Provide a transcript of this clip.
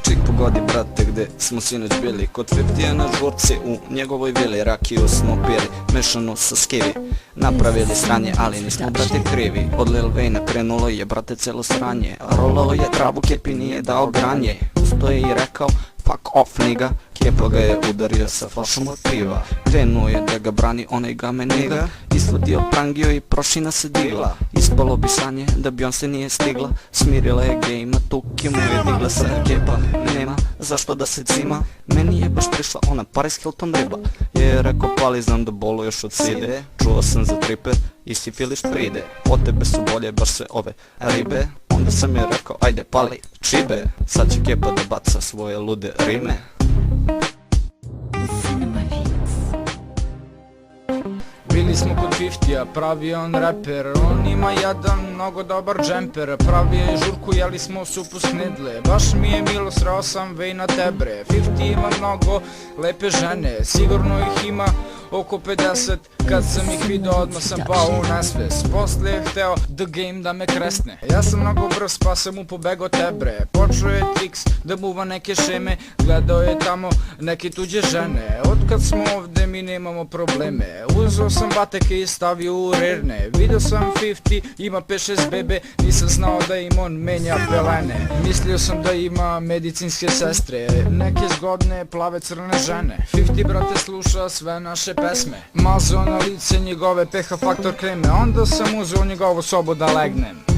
Čik pogodi brate gde smo sinoć bili, kod 50 na žurci u njegovoj vili. Rakiju smo pili, mešanu sa skivi, napravili sranje, ali nismo brate krivi. Od Lil Wayna krenulo je brate celo sranje, rolao je travu, Kepi nije dao granje. Usto je i rekao fuck off nigga, Kepa ga je udario sa flašom od piva. Krenuo je da ga brani onaj game nigga, isvadio prangio i prošina se digla. Ispalo bi sanje da Beyoncé nije stigla, smirila je gejma, tuki mu je digla. Sada Kepa nema zašto da se cima, meni je baš prišla ona Paris Hilton riba. Je rekao pali, znam da boluješ od side, čuo sam za tripe i sifiliš pride. Od tebe su bolje baš sve ove ribe. Onda sam je rekao ajde pali čibe, sad će Kepa da baca svoje lude rime. Bili smo kod 50-a, pravi on reper, on ima jedan mnogo dobar džemper. Pravi je žurku, jeli smo supu snidle, baš mi je milo, sreo sam Wayna tebre. 50 ima mnogo lepe žene, sigurno ih ima oko 50. Kad sam ih video odmah sam pao u nesvest, posle je hteo The Game da me kresne. Ja sam mnogo brz pa sam mu pobegao tebre, počeo je Trix da muva neke šeme, gledao je tamo neke tuđe žene. Otkad smo ovde mi nemamo probleme, uzeo sam bateke i stavio u rerne. Video sam 50 ima 5-6 bebe, nisam znao da im on menja pelene. Mislio sam da ima medicinske sestre, neke zgodne plave crne žene. 50 brate sluša sve naše pesme, mazao na lice njegove PH Faktor kreme, onda sam uzeo njegovu sobu da legnem.